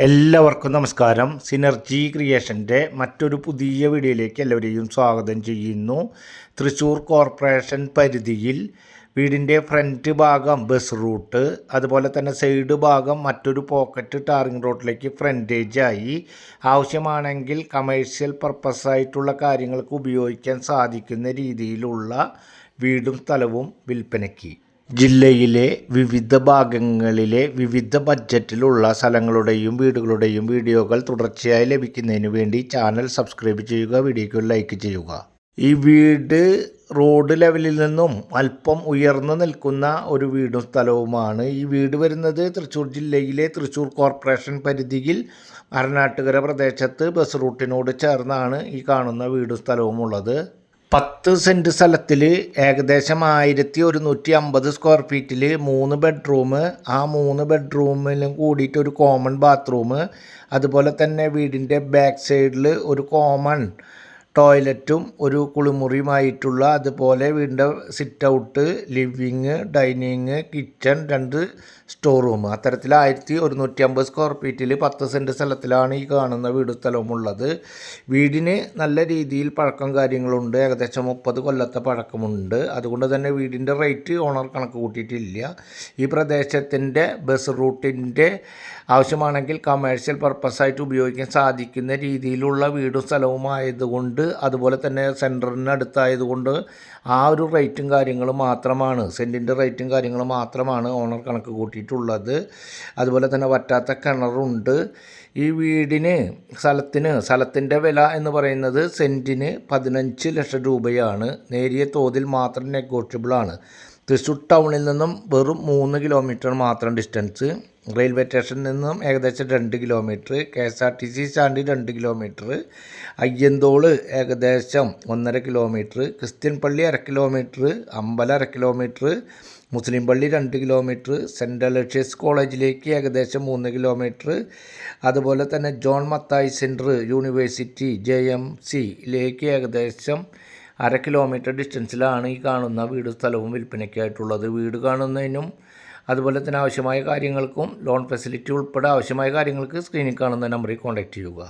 എല്ലാവർക്കും നമസ്കാരം. സിനർജി ക്രിയേഷൻ്റെ മറ്റൊരു പുതിയ വീഡിയോയിലേക്ക് എല്ലാവരെയും സ്വാഗതം ചെയ്യുന്നു. തൃശ്ശൂർ കോർപ്പറേഷൻ പരിധിയിൽ വീടിൻ്റെ ഫ്രണ്ട് ഭാഗം ബസ് റൂട്ട്, അതുപോലെ തന്നെ സൈഡ് ഭാഗം മറ്റൊരു പോക്കറ്റ് ടാറിംഗ് റോഡിലേക്ക് ഫ്രണ്ടേജായി ആവശ്യമാണെങ്കിൽ കമേഴ്ഷ്യൽ പർപ്പസായിട്ടുള്ള കാര്യങ്ങൾക്ക് ഉപയോഗിക്കാൻ സാധിക്കുന്ന രീതിയിലുള്ള വീടും സ്ഥലവും വിൽപ്പനയ്ക്ക്. ജില്ലയിലെ വിവിധ ഭാഗങ്ങളിലെ വിവിധ ബഡ്ജറ്റിലുള്ള സ്ഥലങ്ങളുടെയും വീടുകളുടെയും വീഡിയോകൾ തുടർച്ചയായി ലഭിക്കുന്നതിന് വേണ്ടി ചാനൽ സബ്സ്ക്രൈബ് ചെയ്യുക, വീഡിയോയ്ക്ക് ലൈക്ക് ചെയ്യുക. ഈ വീട് റോഡ് ലെവലിൽ നിന്നും അല്പം ഉയർന്നു നിൽക്കുന്ന ഒരു വീടും സ്ഥലവുമാണ്. ഈ വീട് വരുന്നത് തൃശ്ശൂർ ജില്ലയിലെ തൃശ്ശൂർ കോർപ്പറേഷൻ പരിധിയിൽ അരനാട്ടുകര പ്രദേശത്ത് ബസ് റൂട്ടിനോട് ചേർന്നാണ് ഈ കാണുന്ന വീടും സ്ഥലവും ഉള്ളത്. 10 സെൻറ്റ് സ്ഥലത്തിൽ ഏകദേശം 1150 സ്ക്വയർ ഫീറ്റിൽ 3 ബെഡ്റൂം, ആ 3 ബെഡ്റൂമിലും കൂടിയിട്ട് ഒരു കോമൺ ബാത്റൂം, അതുപോലെ തന്നെ വീടിൻ്റെ ബാക്ക് സൈഡിൽ ഒരു കോമൺ ടോയ്ലറ്റും ഒരു കുളിമുറിയുമായിട്ടുള്ള, അതുപോലെ വീടിൻ്റെ sit out, living, dining, kitchen, 2 store room, അത്തരത്തിൽ 1150 സ്ക്വയർ ഫീറ്റിൽ 10 സെൻറ്റ് സ്ഥലത്തിലാണ് ഈ കാണുന്ന വീട് സ്ഥലമുള്ളത്. വീടിന് നല്ല രീതിയിൽ പഴക്കം കാര്യങ്ങളുണ്ട്. ഏകദേശം 30 കൊല്ലത്തെ പഴക്കമുണ്ട്. അതുകൊണ്ട് തന്നെ വീടിൻ്റെ റേറ്റ് ഓണർ കണക്ക് കൂട്ടിയിട്ടില്ല. ഈ പ്രദേശത്തിൻ്റെ ബസ് റൂട്ടിൻ്റെ ആവശ്യമാണെങ്കിൽ കമേഴ്ഷ്യൽ പർപ്പസായിട്ട് ഉപയോഗിക്കാൻ സാധിക്കുന്ന രീതിയിലുള്ള വീടും സ്ഥലവുമായതുകൊണ്ട്, അതുപോലെ തന്നെ സെൻറ്ററിനടുത്തായതുകൊണ്ട് ആ ഒരു റേറ്റും കാര്യങ്ങളും മാത്രമാണ്, സെൻറ്റിൻ്റെ റേറ്റും കാര്യങ്ങളും മാത്രമാണ് ഓണർ കണക്ക് കൂട്ടിയിട്ടുള്ളത്. അതുപോലെ തന്നെ വറ്റാത്ത കിണറുണ്ട്. ഈ വീടിന് സ്ഥലത്തിൻ്റെ വില എന്ന് പറയുന്നത് സെൻറ്റിന് 15 ലക്ഷം രൂപയാണ്. നേരിയ തോതിൽ മാത്രം നെഗോഷ്യബിളാണ്. തൃശ്ശൂർ ടൗണിൽ നിന്നും വെറും 3 കിലോമീറ്റർ മാത്രം ഡിസ്റ്റൻസ്. റെയിൽവേ സ്റ്റേഷനിൽ നിന്നും ഏകദേശം 2 kilometre, KSRTC stand 2 kilometre, Ayyanthole ഏകദേശം 1.5 കിലോമീറ്റർ, ക്രിസ്ത്യൻ പള്ളി 1/2 കിലോമീറ്റർ, അമ്പലം 1/2 കിലോമീറ്റർ, മുസ്ലിം പള്ളി 2 കിലോമീറ്റർ, സെൻറ്റ് അലോഷ്യസ് കോളേജിലേക്ക് ഏകദേശം 3 കിലോമീറ്റർ, അതുപോലെ തന്നെ ജോൺ മത്തായി സെൻറ്റർ യൂണിവേഴ്സിറ്റി JMCയിലേക്ക് ഏകദേശം 1/2 കിലോമീറ്റർ ഡിസ്റ്റൻസിലാണ് ഈ കാണുന്ന വീട് സ്ഥലവും വിൽപ്പനയ്ക്കായിട്ടുള്ളത്. വീട് കാണുന്നതിനും അതുപോലെ തന്നെ ആവശ്യമായ കാര്യങ്ങൾക്കും ലോൺ ഫെസിലിറ്റി ഉൾപ്പെടെ ആവശ്യമായ കാര്യങ്ങൾക്ക് സ്ക്രീനിൽ കാണുന്ന നമ്പറിൽ കോൺടാക്റ്റ് ചെയ്യുക.